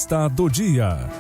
Entrevista do Dia.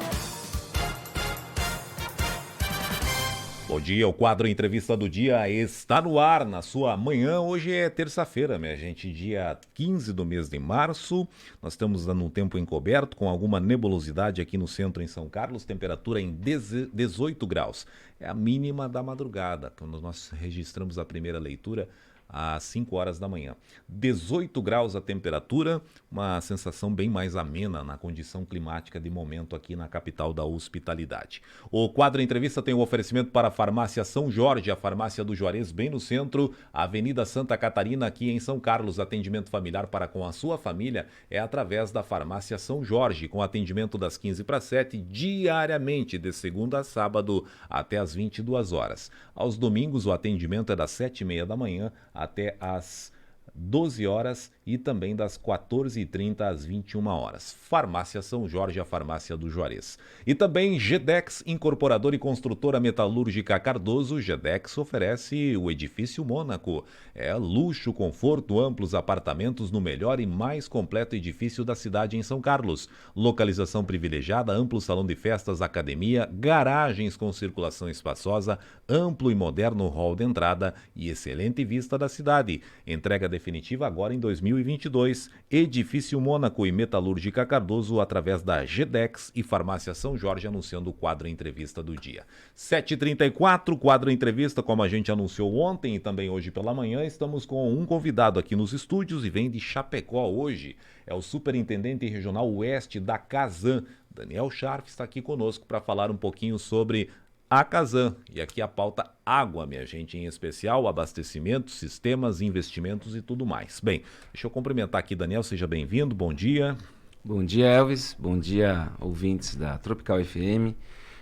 Bom dia, o quadro Entrevista do Dia está no ar na sua manhã. Hoje é terça-feira, minha gente, dia 15 do mês de março. Nós estamos dando um tempo encoberto com alguma nebulosidade aqui no centro em São Carlos, temperatura em 18 graus. É a mínima da madrugada, quando nós registramos a primeira leitura às 5 horas da manhã. 18 graus a temperatura, uma sensação bem mais amena na condição climática de momento aqui na capital da hospitalidade. O quadro Entrevista tem um oferecimento para a Farmácia São Jorge, a farmácia do Juarez, bem no centro, Avenida Santa Catarina, aqui em São Carlos. Atendimento familiar para com a sua família é através da Farmácia São Jorge, com atendimento das 15 para 7, diariamente, de segunda a sábado, até às 22 horas. Aos domingos, o atendimento é das 7h30 da manhã até às 12 horas e também das 14h30 às 21 horas. Farmácia São Jorge, a farmácia do Juarez. E também Gedex, incorporadora e construtora metalúrgica Cardoso. Gedex oferece o Edifício Mônaco. É luxo, conforto, amplos apartamentos no melhor e mais completo edifício da cidade em São Carlos. Localização privilegiada, amplo salão de festas, academia, garagens com circulação espaçosa, amplo e moderno hall de entrada e excelente vista da cidade. Entrega definitiva agora em 2022. Edifício Mônaco e Metalúrgica Cardoso através da Gedex e Farmácia São Jorge, anunciando o quadro Entrevista do Dia. 7h34, quadro Entrevista, como a gente anunciou ontem e também hoje pela manhã, estamos com um convidado aqui nos estúdios e vem de Chapecó hoje. É o Superintendente Regional Oeste da Casan. Daniel Scharf está aqui conosco para falar um pouquinho sobre a Casan. E aqui a pauta água, minha gente, em especial, abastecimento, sistemas, investimentos e tudo mais. Bem, deixa eu cumprimentar aqui, Daniel, seja bem-vindo, bom dia. Bom dia, Elvis, bom dia, ouvintes da Tropical FM.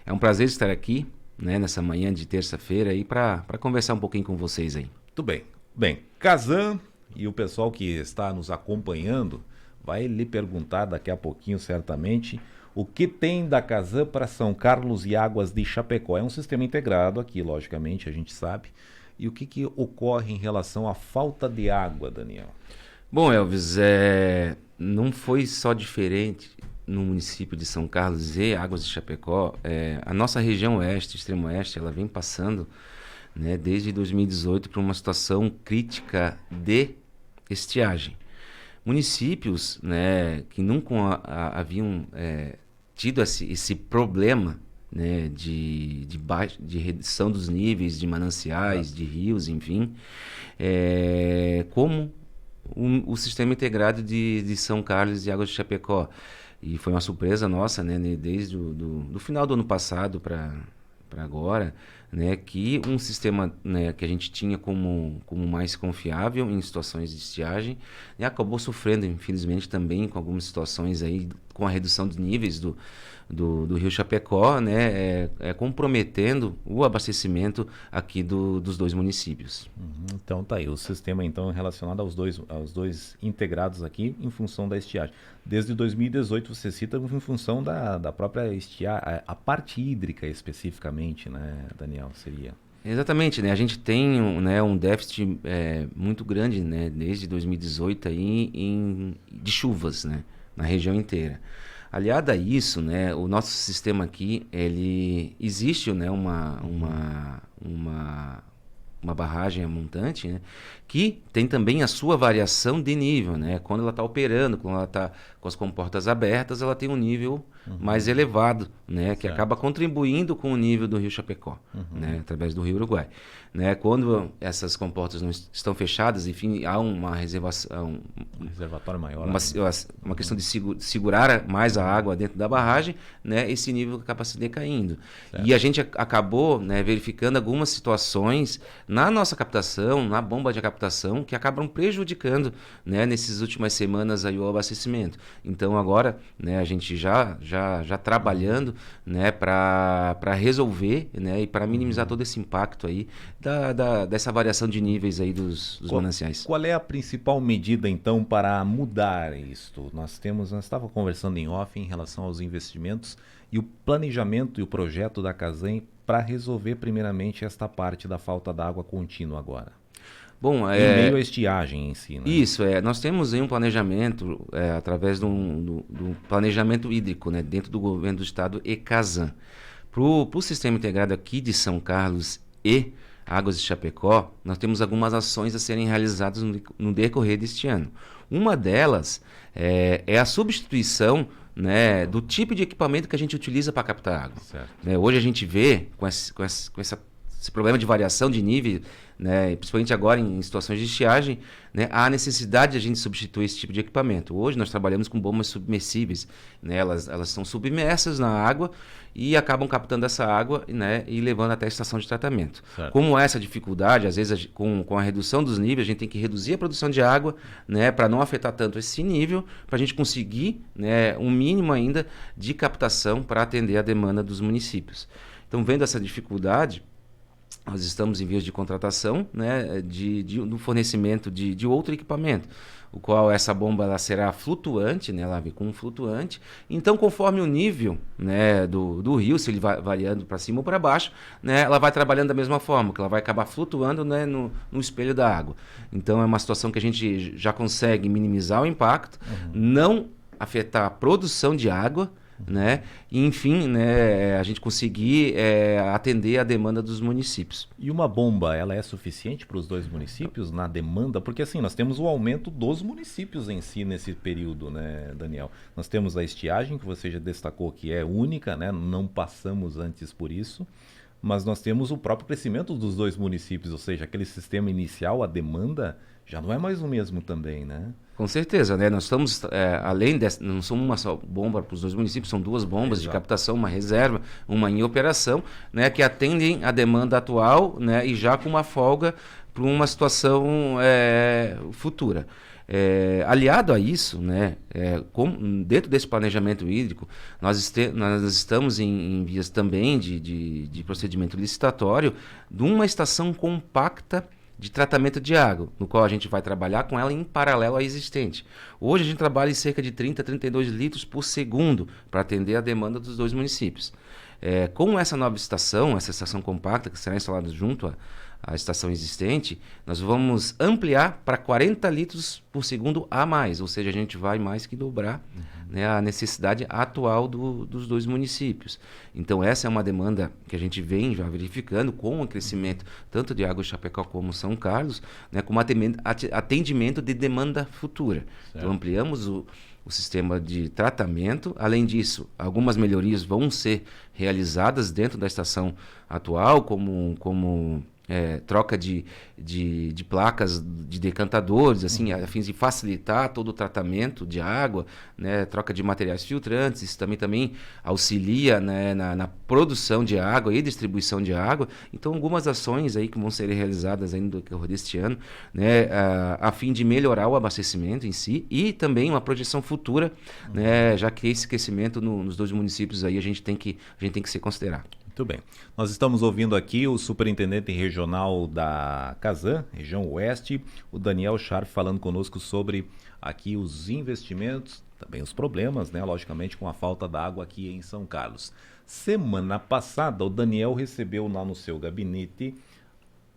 É um prazer estar aqui, né, nessa manhã de terça-feira aí para conversar um pouquinho com vocês aí. Tudo bem. Bem, Casan e o pessoal que está nos acompanhando vai lhe perguntar daqui a pouquinho, certamente, o que tem da Casan para São Carlos e Águas de Chapecó? É um sistema integrado aqui, logicamente, a gente sabe. E o que ocorre em relação à falta de água, Daniel? Bom, Elvis, não foi só diferente no município de São Carlos e Águas de Chapecó. A nossa região oeste, extremo oeste, ela vem passando, né, desde 2018 por uma situação crítica de estiagem. Municípios, né, que nunca haviam tido esse problema, né, de redução dos níveis de mananciais, de rios, enfim, como o sistema integrado de São Carlos e Águas de Chapecó. E foi uma surpresa nossa, né, desde do final do ano passado para agora, né, que um sistema, né, que a gente tinha como mais confiável em situações de estiagem, né, acabou sofrendo, infelizmente, também com algumas situações aí, com a redução dos níveis do rio Chapecó, né, comprometendo o abastecimento aqui dos dois municípios. Então tá aí, o sistema então relacionado aos dois integrados aqui em função da estiagem. Desde 2018 você cita em função da própria estiagem, a parte hídrica especificamente, né, Daniel, seria? Exatamente, né? A gente tem um déficit muito grande, né, desde 2018 aí de chuvas, né, na região inteira. Aliado a isso, né, o nosso sistema aqui, ele existe, né, uma barragem montante, né, que tem também a sua variação de nível, né? Quando ela está operando, quando ela está com as comportas abertas, ela tem um nível mais elevado, né, que acaba contribuindo com o nível do rio Chapecó, né, através do rio Uruguai. Né? Quando essas comportas não estão fechadas, enfim, há uma reservação, um reservatório maior, uma questão de segurar mais a água dentro da barragem, né, esse nível acaba se decaindo. Certo. E a gente acabou, né, verificando algumas situações na nossa captação, na bomba de captação, que acabam prejudicando, né, nessas últimas semanas aí o abastecimento. Então agora, né, a gente já trabalhando, né, para resolver, né, e para minimizar todo esse impacto aí dessa variação de níveis aí dos mananciais. Qual é a principal medida então para mudar isto? Nós estávamos conversando em off em relação aos investimentos e o planejamento e o projeto da Casan para resolver primeiramente esta parte da falta d'água contínua agora. Bom, Em meio à estiagem em si, né? Isso, nós temos aí um planejamento, através do planejamento hídrico, né, dentro do governo do estado e Casan. Para o sistema integrado aqui de São Carlos e Águas de Chapecó, nós temos algumas ações a serem realizadas no decorrer deste ano. Uma delas é a substituição, né, do tipo de equipamento que a gente utiliza para captar água. Né, hoje a gente vê com esse problema de variação de nível, né, principalmente agora em situações de estiagem, né, há necessidade de a gente substituir esse tipo de equipamento. Hoje nós trabalhamos com bombas submersíveis, né, elas são submersas na água e acabam captando essa água, né, e levando até a estação de tratamento. Certo. Como há essa dificuldade, às vezes com a redução dos níveis, a gente tem que reduzir a produção de água, né, para não afetar tanto esse nível, para a gente conseguir, né, um mínimo ainda de captação para atender a demanda dos municípios. Então, vendo essa dificuldade, nós estamos em vias de contratação, né, do fornecimento de outro equipamento, o qual essa bomba ela será flutuante, né, ela vem com um flutuante. Então, conforme o nível, né, do rio, se ele vai variando para cima ou para baixo, né, ela vai trabalhando da mesma forma, que ela vai acabar flutuando, né, no espelho da água. Então, é uma situação que a gente já consegue minimizar o impacto, não afetar a produção de água, né? E, enfim, né, a gente conseguir atender a demanda dos municípios. E uma bomba, ela é suficiente para os dois municípios na demanda? Porque assim, nós temos o aumento dos municípios em si nesse período, né, Daniel? Nós temos a estiagem, que você já destacou que é única, né? Não passamos antes por isso. Mas nós temos o próprio crescimento dos dois municípios, ou seja, aquele sistema inicial, a demanda, já não é mais o mesmo também, né? Com certeza, né? Nós estamos, além dessa, não são uma só bomba para os dois municípios, são duas bombas de captação, uma reserva, uma em operação, né? Que atendem a demanda atual, né? E já com uma folga para uma situação futura. Aliado a isso, né? Dentro desse planejamento hídrico, nós estamos em vias também de procedimento licitatório de uma estação compacta de tratamento de água, no qual a gente vai trabalhar com ela em paralelo à existente. Hoje a gente trabalha em cerca de 30 a 32 litros por segundo para atender a demanda dos dois municípios. Com essa nova estação, essa estação compacta que será instalada junto à estação existente, nós vamos ampliar para 40 litros por segundo a mais, ou seja, a gente vai mais que dobrar, né, a necessidade atual dos dois municípios. Então essa é uma demanda que a gente vem já verificando com o crescimento tanto de Águas de Chapecó como São Carlos, né, como atendimento de demanda futura. Certo. Então ampliamos o sistema de tratamento. Além disso, algumas melhorias vão ser realizadas dentro da estação atual, como troca de placas de decantadores, assim, a fim de facilitar todo o tratamento de água, né, troca de materiais filtrantes. Isso também auxilia, né, na produção de água e distribuição de água. Então, algumas ações aí que vão ser realizadas ainda no decorrer deste ano, né, a fim de melhorar o abastecimento em si e também uma projeção futura, né, já que esse crescimento nos dois municípios aí a gente tem que se considerar. Muito bem. Nós estamos ouvindo aqui o superintendente regional da Casan, região oeste, o Daniel Scharf, falando conosco sobre aqui os investimentos, também os problemas, né, logicamente, com a falta da água aqui em São Carlos. Semana passada, o Daniel recebeu lá no seu gabinete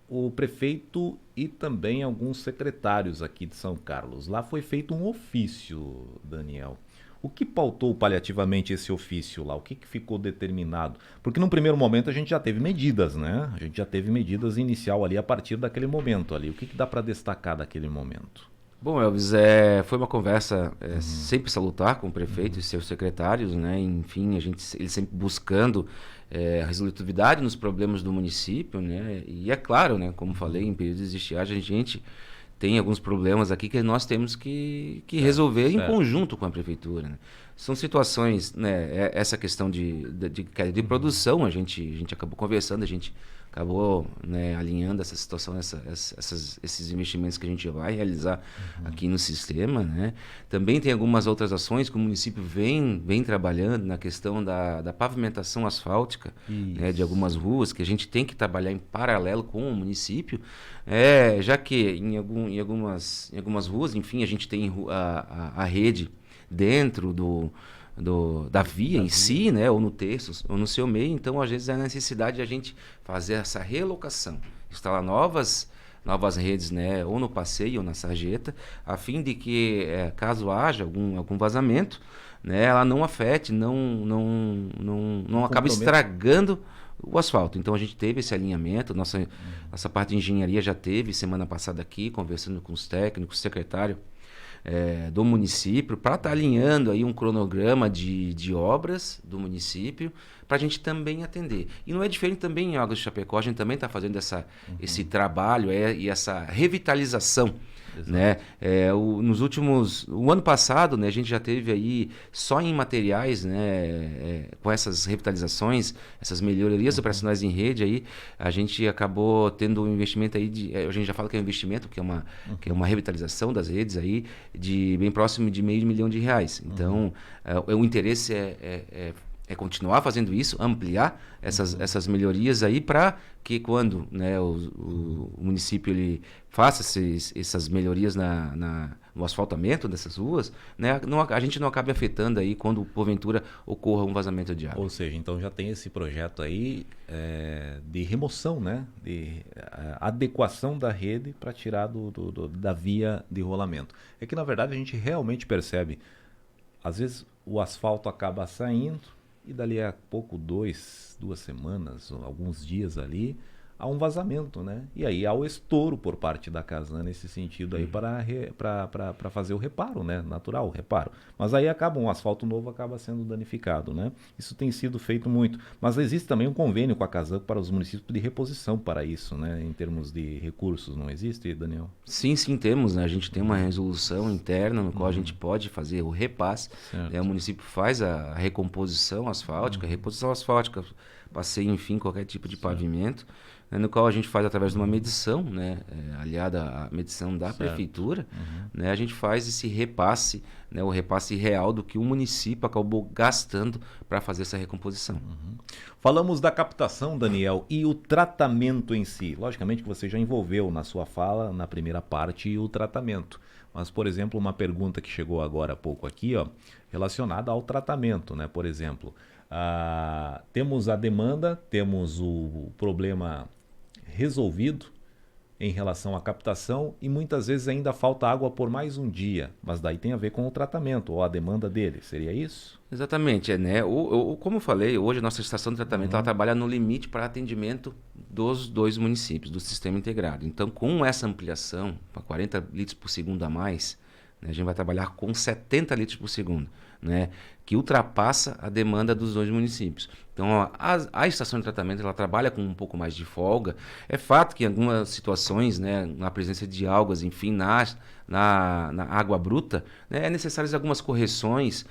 o prefeito e também alguns secretários aqui de São Carlos. Lá foi feito um ofício, Daniel. O que pautou paliativamente esse ofício lá? O que ficou determinado? Porque num primeiro momento a gente já teve medidas, né? A gente já teve medidas inicial ali a partir daquele momento ali. O que dá para destacar daquele momento? Bom, Elvis, foi uma conversa sempre salutar com o prefeito e seus secretários, né? Enfim, eles sempre buscando resolutividade nos problemas do município, né? E é claro, né? Como falei, em períodos de estiagem a gente tem alguns problemas aqui que nós temos que resolver em conjunto com a prefeitura, né? São situações, né? Essa questão de queda de produção, a gente acabou conversando, a gente acabou, né, alinhando essa situação, esses investimentos que a gente vai realizar aqui no sistema, né? Também tem algumas outras ações que o município vem trabalhando na questão da pavimentação asfáltica, né, de algumas ruas, que a gente tem que trabalhar em paralelo com o município, já que em algumas ruas, enfim, a gente tem a rede dentro da via em si, né, ou no terço, ou no seu meio. Então, às vezes, é a necessidade de a gente fazer essa relocação, instalar novas novas redes, né, ou no passeio ou na sarjeta, a fim de que, caso haja algum vazamento, né, ela não afete, não acaba estragando o asfalto. Então a gente teve esse alinhamento, nossa parte de engenharia já teve semana passada aqui, conversando com os técnicos, secretário do município, para estar alinhando aí um cronograma de obras do município, para a gente também atender. E não é diferente também em Águas de Chapecó, a gente também está fazendo esse trabalho e essa revitalização. Né? O ano passado, né, a gente já teve aí só em materiais, né, com essas revitalizações, essas melhorias operacionais em rede, aí, a gente acabou tendo um investimento aí a gente já fala que é um investimento, que é uma revitalização das redes aí, de bem próximo de R$500 mil. Então, o interesse é continuar fazendo isso, ampliar essas melhorias aí, para que quando, né, o município ele faça essas melhorias no asfaltamento dessas ruas, né, a gente não acabe afetando aí quando porventura ocorra um vazamento de água. Ou seja, então já tem esse projeto aí de remoção, né, de adequação da rede para tirar da via de rolamento. É que na verdade a gente realmente percebe, às vezes o asfalto acaba saindo, e dali a pouco, 2 semanas, alguns dias ali, há um vazamento, né? E aí há o estouro por parte da Casan nesse sentido aí para fazer o reparo, né? Natural, o reparo. Mas aí um asfalto novo acaba sendo danificado, né? Isso tem sido feito muito. Mas existe também um convênio com a Casan para os municípios de reposição para isso, né? Em termos de recursos, não existe, Daniel? Sim, temos, né? A gente tem uma resolução interna no qual a gente pode fazer o repasse. O município faz a recomposição asfáltica, reposição asfáltica, passeio, enfim, qualquer tipo de pavimento, né, no qual a gente faz através de uma medição, né, aliada à medição da prefeitura, né, a gente faz esse repasse, né, o repasse real do que o município acabou gastando para fazer essa recomposição. Falamos da captação, Daniel, e o tratamento em si. Logicamente que você já envolveu na sua fala, na primeira parte, o tratamento. Mas, por exemplo, uma pergunta que chegou agora há pouco aqui, ó, relacionada ao tratamento, né? Por exemplo, temos a demanda, temos o problema resolvido em relação à captação e muitas vezes ainda falta água por mais um dia, mas daí tem a ver com o tratamento ou a demanda dele, seria isso? Exatamente, né? Como eu falei, hoje a nossa estação de tratamento ela trabalha no limite para atendimento dos 2 municípios, do sistema integrado. Então, com essa ampliação para 40 litros por segundo a mais, né, a gente vai trabalhar com 70 litros por segundo, né, que ultrapassa a demanda dos 2 municípios. Então, a estação de tratamento ela trabalha com um pouco mais de folga. É fato que em algumas situações, né, na presença de algas, enfim, na água bruta, né, é necessárias algumas correções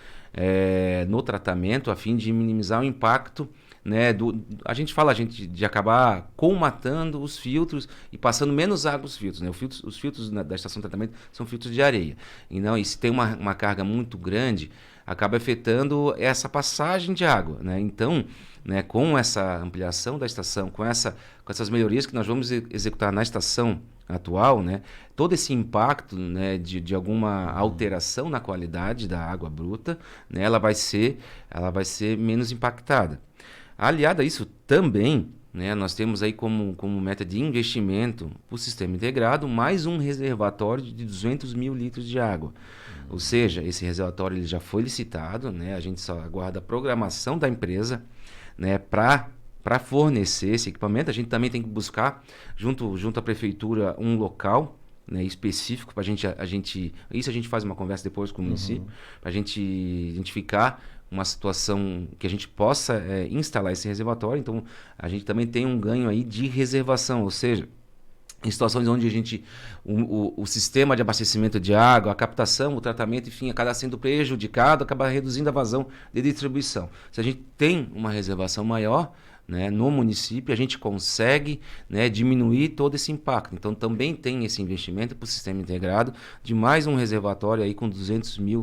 no tratamento a fim de minimizar o impacto, né, a gente de acabar colmatando os filtros e passando menos água nos filtros, né? Os filtros da estação de tratamento são filtros de areia. E se tem uma carga muito grande, acaba afetando essa passagem de água, né? Então, né, com essa ampliação da estação, com essas melhorias que nós vamos executar na estação atual, né, todo esse impacto, né, de alguma alteração na qualidade da água bruta, né, ela vai ser menos impactada. Aliado a isso também, né, nós temos aí como meta de investimento para o sistema integrado mais um reservatório de 200 mil litros de água. Ou seja, esse reservatório ele já foi licitado, né, a gente só aguarda a programação da empresa, né, para fornecer esse equipamento. A gente também tem que buscar, junto à prefeitura, um local, né, específico para a gente... Isso a gente faz uma conversa depois com o município, para a gente identificar uma situação que a gente possa instalar esse reservatório. Então, a gente também tem um ganho aí de reservação, ou seja, em situações onde o sistema de abastecimento de água, a captação, o tratamento, enfim, acaba sendo prejudicado, acaba reduzindo a vazão de distribuição. Se a gente tem uma reservação maior, né, no município, a gente consegue, né, diminuir todo esse impacto. Então, também tem esse investimento para o sistema integrado de mais um reservatório aí com 200 mil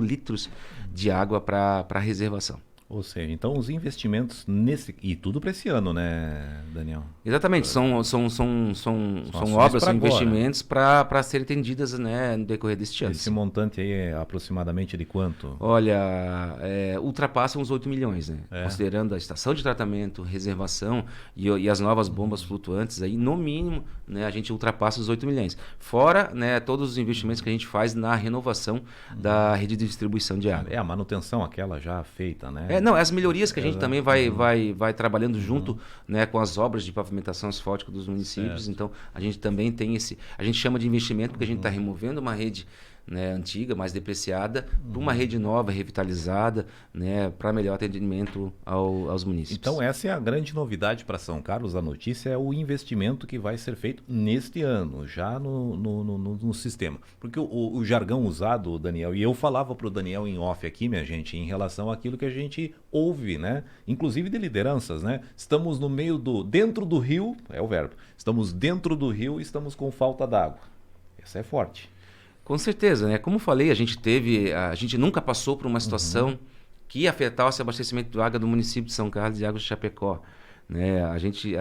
litros de água para reservação. Ou seja, então os investimentos nesse... E tudo para esse ano, né, Daniel? Exatamente, são ações obras, pra são agora. investimentos para serem atendidas, né, no decorrer deste ano. Esse Sim. montante aí é aproximadamente de quanto? Olha, ultrapassam os 8 milhões, né? É. Considerando a estação de tratamento, reservação e as novas bombas flutuantes, aí, no mínimo, né, a gente ultrapassa os 8 milhões. Fora, né, todos os investimentos que a gente faz na renovação da rede de distribuição de água. É a manutenção aquela já feita, né? Não, as melhorias que a gente também vai trabalhando junto, né, com as obras de pavimentação asfáltica dos municípios. Certo. Então, a gente também tem a gente chama de investimento porque a gente está removendo uma rede, né, antiga, mais depreciada, para uma rede nova, revitalizada, né, para melhor atendimento aos municípios. Então essa é a grande novidade para São Carlos. A notícia é o investimento que vai ser feito neste ano, já no sistema. Porque o jargão usado, Daniel, e eu falava para o Daniel em off aqui, minha gente, em relação àquilo que a gente ouve, né? Inclusive de lideranças, né? Estamos no meio dentro do rio, é o verbo, estamos dentro do rio e estamos com falta d'água. Essa é forte. Com certeza, né? Como falei, a gente nunca passou por uma situação que afetasse o abastecimento de água do município de São Carlos e Águas de Chapecó, né? A gente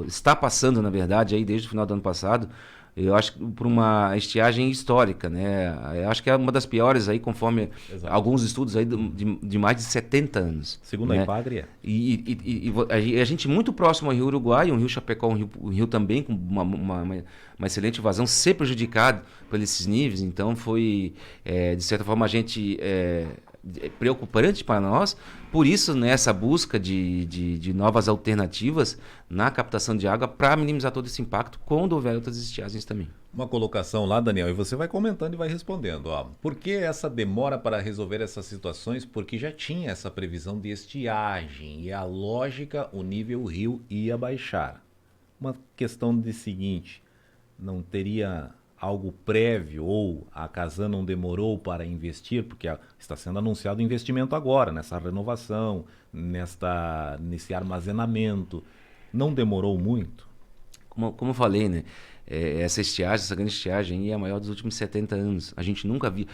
está passando, na verdade, aí desde o final do ano passado, eu acho que por uma estiagem histórica, né? Eu acho que é uma das piores aí, conforme alguns estudos aí de mais de 70 anos. Segundo a Ipagre, é. E a gente muito próximo ao Rio Uruguai, um rio Chapecó, um rio também com uma excelente vazão, ser prejudicado por esses níveis. Então foi, de certa forma, preocupante para nós. Por isso, nessa busca de novas alternativas na captação de água para minimizar todo esse impacto quando houver outras estiagens também. Uma colocação lá, Daniel, e você vai comentando e vai respondendo. Ó. Por que essa demora para resolver essas situações? Porque já tinha essa previsão de estiagem e a lógica, o nível rio ia baixar. Uma questão de seguinte, não teria algo prévio ou a Casan não demorou para investir, porque está sendo anunciado o investimento agora, nessa renovação, nesse armazenamento. Não demorou muito? Como eu falei, né? Essa grande estiagem é a maior dos últimos 70 anos. A gente nunca viu.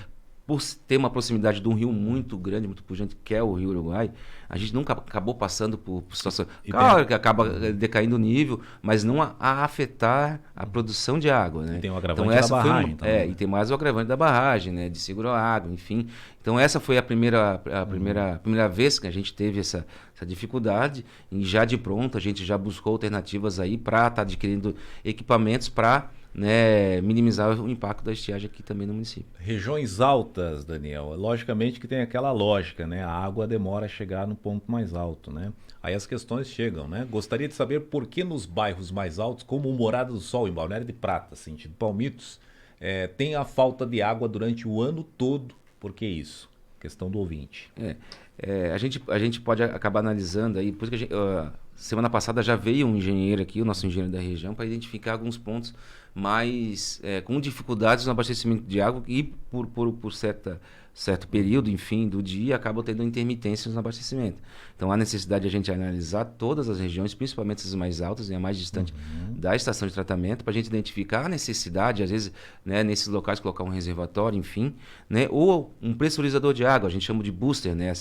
Por ter uma proximidade de um rio muito grande, muito pujante, que é o Rio Uruguai, a gente nunca acabou passando por situação. Claro que acaba decaindo o nível, mas não a afetar a produção de água, né? E tem o agravante da barragem também. E tem mais o agravante da barragem, né? De seguro à água, enfim. Então essa foi a primeira vez que a gente teve essa dificuldade, e já de pronto a gente já buscou alternativas aí para estar adquirindo equipamentos para, né, minimizar o impacto da estiagem aqui também no município. Regiões altas, Daniel, logicamente que tem aquela lógica, né? A água demora a chegar no ponto mais alto, né? Aí as questões chegam, né? Gostaria de saber por que nos bairros mais altos, como o Morada do Sol, em Balneário de Prata, sentido Palmitos, tem a falta de água durante o ano todo. Por que isso? Questão do ouvinte. A gente pode acabar analisando aí, por isso que semana passada já veio um engenheiro aqui, o nosso engenheiro da região, para identificar alguns pontos mais com dificuldades no abastecimento de água e por certo período, enfim, do dia, acabam tendo intermitências no abastecimento. Então há necessidade de a gente analisar todas as regiões, principalmente as mais altas e a mais distante da estação de tratamento, para a gente identificar a necessidade, às vezes, né, nesses locais, colocar um reservatório, enfim, né, ou um pressurizador de água, a gente chama de booster, né,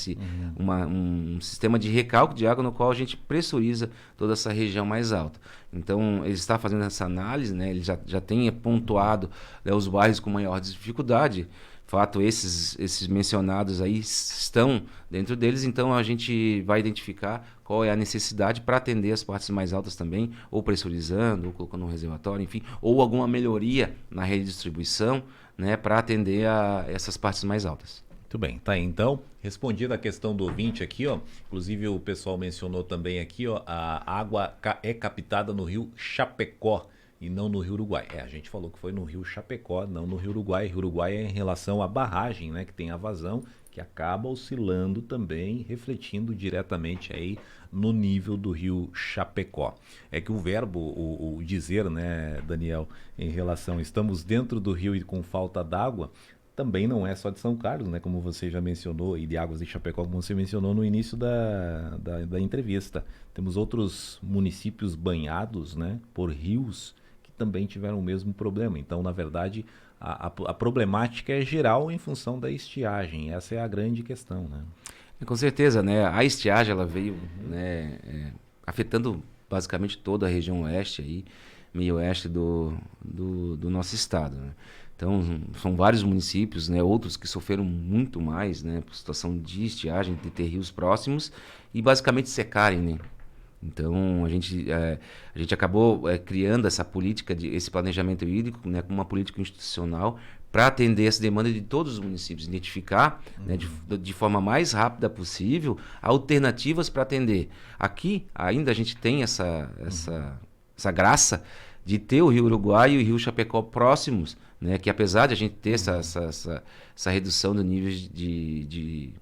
um sistema de recálculo de água no qual a gente pressuriza toda essa região mais alta. Então, ele está fazendo essa análise, né, ele já tem pontuado, né, os bairros com maior dificuldade. Fato, esses mencionados aí estão dentro deles, então a gente vai identificar qual é a necessidade para atender as partes mais altas também, ou pressurizando, ou colocando um reservatório, enfim, ou alguma melhoria na rede de distribuição, né, para atender a essas partes mais altas. Muito bem, tá aí, então, respondida a questão do ouvinte aqui, ó, inclusive o pessoal mencionou também aqui, ó, a água é captada no rio Chapecó e não no Rio Uruguai. A gente falou que foi no Rio Chapecó, não no Rio Uruguai. Rio Uruguai é em relação à barragem, né, que tem a vazão, que acaba oscilando também, refletindo diretamente aí no nível do Rio Chapecó. É que o verbo, o dizer, né, Daniel, em relação estamos dentro do rio e com falta d'água, também não é só de São Carlos, né, como você já mencionou, e de Águas de Chapecó, como você mencionou no início da entrevista. Temos outros municípios banhados, né, por rios, também tiveram o mesmo problema. Então, na verdade, a problemática é geral em função da estiagem. Essa é a grande questão, né? Com certeza, né? A estiagem ela veio, né, afetando basicamente toda a região oeste aí, meio oeste do nosso estado, né? Então, são vários municípios, né, outros que sofreram muito mais, né, por situação de estiagem, de ter rios próximos e basicamente secarem, né? Então, a gente acabou criando essa política, esse planejamento hídrico, né, como uma política institucional para atender essa demanda de todos os municípios, identificar, né, de forma mais rápida possível alternativas para atender. Aqui, ainda a gente tem essa graça de ter o Rio Uruguai e o Rio Chapecó próximos, né, que apesar de a gente ter essa redução do nível de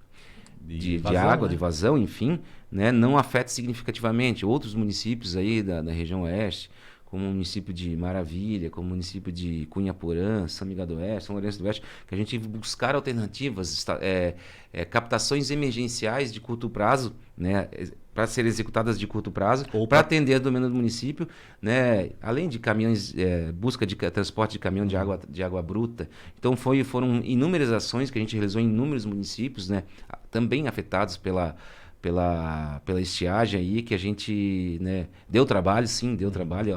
vazão, água, né? de vazão, enfim, né, não afeta significativamente. Outros municípios aí da região oeste, como o município de Maravilha, como o município de Cunhaporã, São Miguel do Oeste, São Lourenço do Oeste, que a gente buscar alternativas, captações emergenciais de curto prazo, né, para serem executadas de curto prazo, para atender a demanda do município, né, além de caminhões, busca de transporte de caminhão de água bruta. Então foram inúmeras ações que a gente realizou em inúmeros municípios, né, também afetados pela estiagem aí, que a gente, né, deu trabalho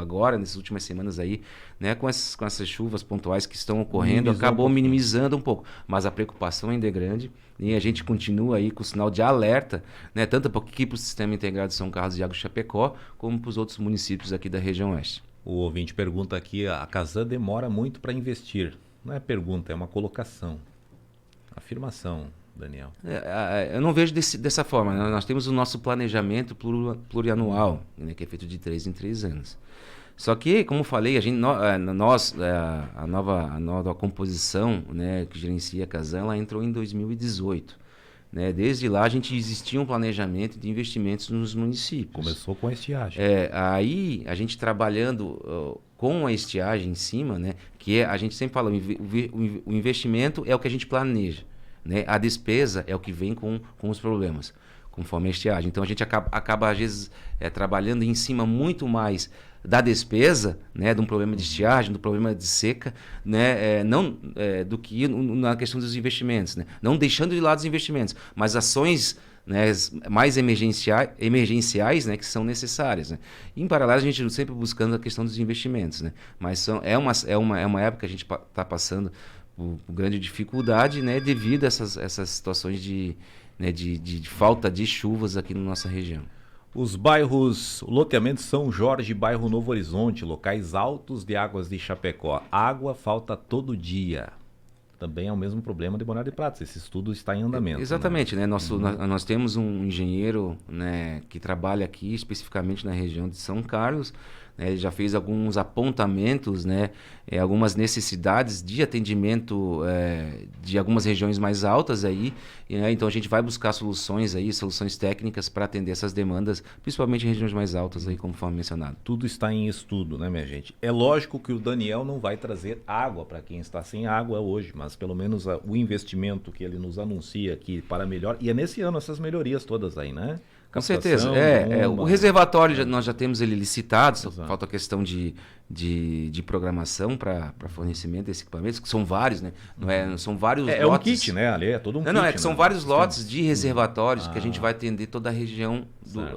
agora, nessas últimas semanas aí, né, com essas chuvas pontuais que estão ocorrendo, acabou minimizando um pouco, mas a preocupação ainda é grande e a gente continua aí com o sinal de alerta, né, tanto aqui para o Sistema Integrado de São Carlos e Águas de Chapecó, como para os outros municípios aqui da região oeste. O ouvinte pergunta aqui, a Casan demora muito para investir. Não é pergunta, é uma colocação. Afirmação, Daniel. Eu não vejo dessa forma, né? Nós temos o nosso planejamento plurianual, né, que é feito de 3 em 3 anos. Só que, como eu falei, a nova composição, né, que gerencia a Casan, ela entrou em 2018. Né? Desde lá a gente existia um planejamento de investimentos nos municípios. Começou com a estiagem. Aí a gente trabalhando com a estiagem em cima, né, que a gente sempre fala, o investimento é o que a gente planeja. Né? A despesa é o que vem com os problemas, conforme a estiagem. Então a gente acaba às vezes, trabalhando em cima muito mais da despesa, né, de um problema de estiagem, do problema de seca, né, do que na questão dos investimentos. Né? Não deixando de lado os investimentos, mas ações, né, mais emergenciais, né, que são necessárias. Né? E, em paralelo, a gente sempre buscando a questão dos investimentos. Né? Mas é uma época que a gente está passando por grande dificuldade, né, devido a essas situações de falta de chuvas aqui na nossa região. Os bairros, o loteamento São Jorge, bairro Novo Horizonte, locais altos de Águas de Chapecó. Água falta todo dia. Também é o mesmo problema de Bonardi de Pratos. Esse estudo está em andamento. Exatamente, né? Nós temos um engenheiro, né, que trabalha aqui especificamente na região de São Carlos. Ele já fez alguns apontamentos, né, algumas necessidades de atendimento de algumas regiões mais altas aí, né, então a gente vai buscar soluções técnicas para atender essas demandas, principalmente em regiões mais altas aí, conforme mencionado. Tudo está em estudo, né, minha gente? É lógico que o Daniel não vai trazer água para quem está sem água hoje, mas pelo menos o investimento que ele nos anuncia aqui para melhor, e é nesse ano essas melhorias todas aí, né? Com certeza. O reservatório nós já temos ele licitado, só falta a questão de programação para fornecimento desses equipamentos, que são vários, né? São vários lotes. É um kit, né, Ali? É todo um kit. Não, que são vários lotes de reservatórios que a gente vai atender toda a região,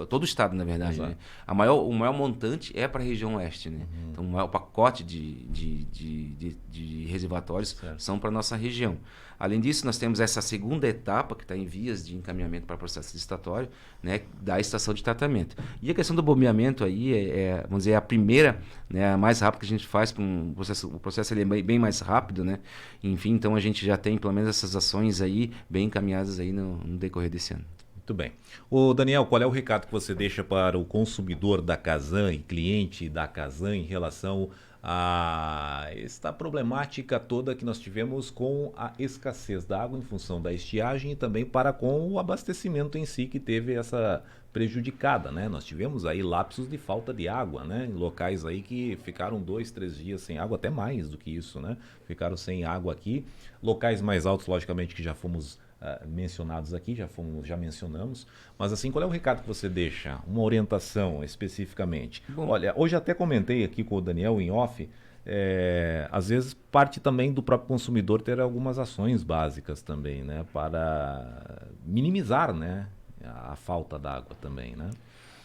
todo o estado, na verdade. Né? O maior montante é para a região oeste, né? Então, o pacote de reservatórios são para a nossa região. Além disso, nós temos essa segunda etapa que está em vias de encaminhamento para processo licitatório, né, da estação de tratamento. E a questão do bombeamento aí vamos dizer, a primeira, né, a mais rápida que a gente faz, o processo ele é bem mais rápido, né? Enfim, então a gente já tem pelo menos essas ações aí bem encaminhadas aí no decorrer desse ano. Muito bem. Ô Daniel, qual é o recado que você deixa para o consumidor da Casan e cliente da Casan em relação a esta problemática toda que nós tivemos com a escassez da água em função da estiagem e também para com o abastecimento em si que teve essa prejudicada, né? Nós tivemos aí lapsos de falta de água, né? Em locais aí que ficaram 2, 3 dias sem água, até mais do que isso, né? Ficaram sem água aqui. Locais mais altos, logicamente, que já fomos mencionados aqui, já mencionamos, mas assim, qual é o recado que você deixa? Uma orientação especificamente? Bom, olha, hoje até comentei aqui com o Daniel em off, às vezes parte também do próprio consumidor ter algumas ações básicas também, né, para minimizar, né, a falta d'água também, né?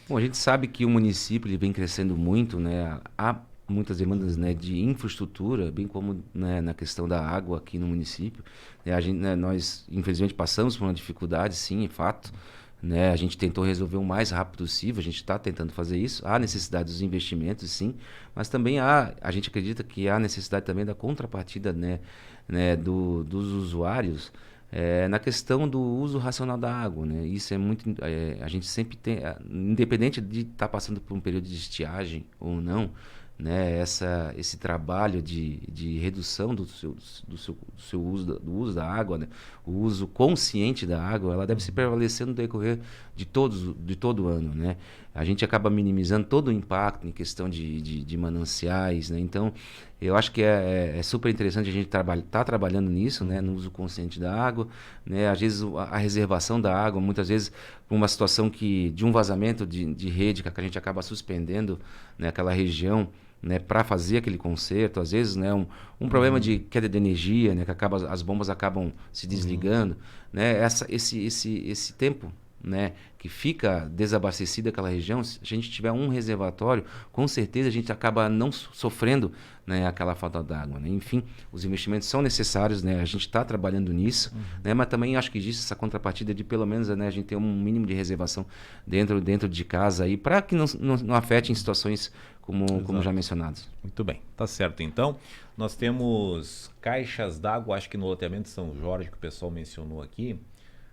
Bom, a gente sabe que o município ele vem crescendo muito, né? Há muitas demandas, né, de infraestrutura, bem como, né, na questão da água aqui no município. Nós, infelizmente, passamos por uma dificuldade, sim, é fato. Né? A gente tentou resolver o mais rápido possível, a gente está tentando fazer isso. Há necessidade dos investimentos, sim, mas também a gente acredita que há necessidade também da contrapartida, né, dos usuários, na questão do uso racional da água, né? Isso é muito, a gente sempre tem, independente de estar passando por um período de estiagem ou não, né? Esse trabalho de redução do seu uso, do uso da água, né? O uso consciente da água, ela deve se prevalecer no decorrer de todo o ano, né? A gente acaba minimizando todo o impacto em questão de mananciais, né? Então, eu acho que é super interessante a gente tá trabalhando nisso, né? No uso consciente da água, né? Às vezes a reservação da água, muitas vezes por uma situação de um vazamento de rede que a gente acaba suspendendo, né, aquela região, né, para fazer aquele conserto, às vezes, né, um problema de queda de energia, né, que as bombas acabam se desligando, né, esse tempo, né, que fica desabastecida aquela região, se a gente tiver um reservatório, com certeza a gente acaba não sofrendo, né, aquela falta d'água, né? Enfim, os investimentos são necessários, né? A gente está trabalhando nisso, né? Mas também acho que existe essa contrapartida de pelo menos, né, a gente ter um mínimo de reservação dentro de casa aí, para que não afete em situações como já mencionados. Muito bem, tá certo. Então, nós temos caixas d'água, acho que no loteamento São Jorge, que o pessoal mencionou aqui,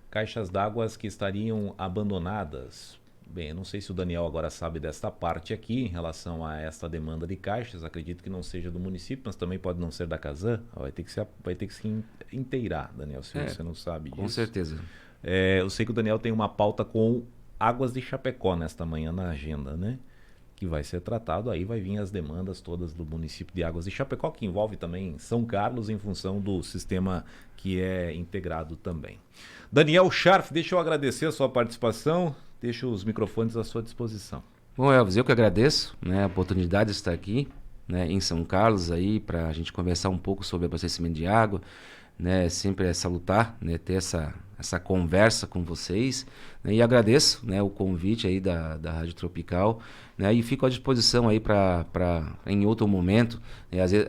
caixas d'água que estariam abandonadas. Bem, eu não sei se o Daniel agora sabe desta parte aqui, em relação a esta demanda de caixas, acredito que não seja do município, mas também pode não ser da Casan, vai ter que se inteirar, Daniel, se você não sabe disso. Com certeza. Eu sei que o Daniel tem uma pauta com Águas de Chapecó nesta manhã na agenda, né? Que vai ser tratado, aí vai vir as demandas todas do município de Águas de Chapecó, que envolve também São Carlos, em função do sistema que é integrado também. Daniel Scharf, deixa eu agradecer a sua participação, deixo os microfones à sua disposição. Bom, Elvis, eu que agradeço, né, a oportunidade de estar aqui, né, em São Carlos, aí, para a gente conversar um pouco sobre abastecimento de água, né, sempre é salutar, né, ter essa conversa com vocês, né, e agradeço, né, o convite aí da Rádio Tropical, né, e fico à disposição aí para em outro momento, né, às vezes,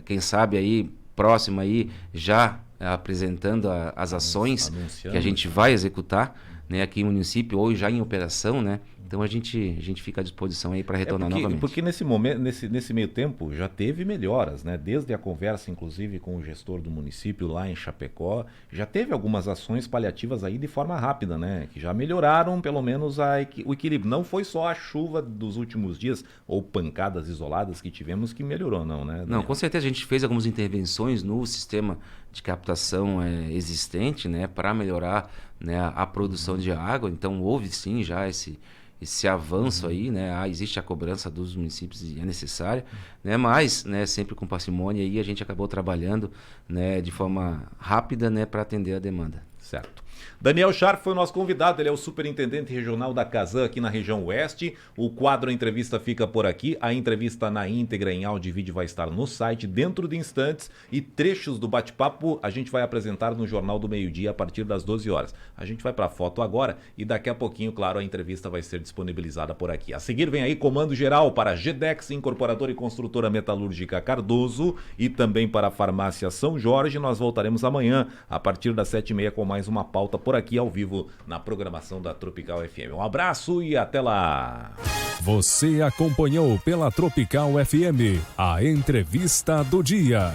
quem sabe aí próximo aí já apresentando as ações que a gente vai executar, né, aqui no município ou já em operação, né? Então a gente fica à disposição aí para retornar novamente. Porque nesse momento, nesse meio tempo, já teve melhoras, né? Desde a conversa, inclusive, com o gestor do município lá em Chapecó, já teve algumas ações paliativas aí de forma rápida, né? Que já melhoraram, pelo menos, o equilíbrio. Não foi só a chuva dos últimos dias ou pancadas isoladas que tivemos que melhorou, não, né, Daniel? Não, com certeza a gente fez algumas intervenções no sistema de captação existente, né? Para melhorar, né, a produção de água. Então houve sim já esse avanço aí, né? Existe a cobrança dos municípios e é necessária, né? Mas, né, sempre com parcimônia, aí a gente acabou trabalhando, né, de forma rápida, né, para atender a demanda. Certo. Daniel Scharf foi o nosso convidado, ele é o superintendente regional da Casan aqui na região oeste. O quadro Entrevista fica por aqui, a entrevista na íntegra em áudio e vídeo vai estar no site dentro de instantes e trechos do bate-papo a gente vai apresentar no Jornal do Meio-Dia a partir das 12 horas. A gente vai para a foto agora e daqui a pouquinho, claro, a entrevista vai ser disponibilizada por aqui. A seguir vem aí comando geral para GDEX, incorporadora e construtora metalúrgica Cardoso e também para a farmácia São Jorge. Nós voltaremos amanhã a partir das 7h30 com mais uma pauta por aqui ao vivo na programação da Tropical FM. Um abraço e até lá! Você acompanhou pela Tropical FM a entrevista do dia.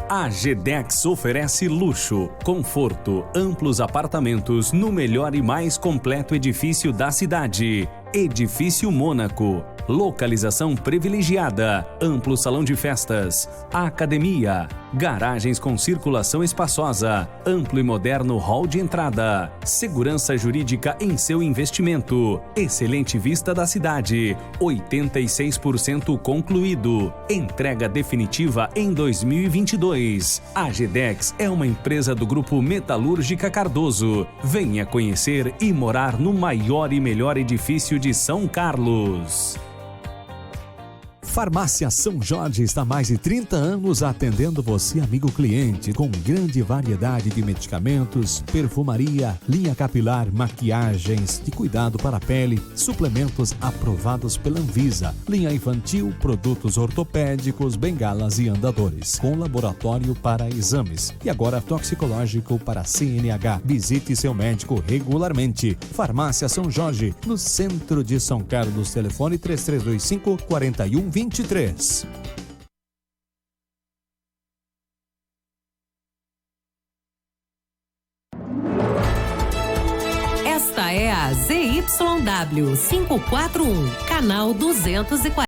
A GDEX oferece luxo, conforto, amplos apartamentos no melhor e mais completo edifício da cidade. Edifício Mônaco. Localização privilegiada, amplo salão de festas, academia, garagens com circulação espaçosa, amplo e moderno hall de entrada, segurança jurídica em seu investimento, excelente vista da cidade, 86% concluído, entrega definitiva em 2022. A GDEX é uma empresa do Grupo Metalúrgica Cardoso. Venha conhecer e morar no maior e melhor edifício de São Carlos. Farmácia São Jorge está há mais de 30 anos atendendo você, amigo cliente, com grande variedade de medicamentos, perfumaria, linha capilar, maquiagens de cuidado para a pele, suplementos aprovados pela Anvisa, linha infantil, produtos ortopédicos, bengalas e andadores, com laboratório para exames e agora toxicológico para CNH. Visite seu médico regularmente. Farmácia São Jorge, no centro de São Carlos, telefone 3325-4123. Esta é a ZYW 541, canal 240.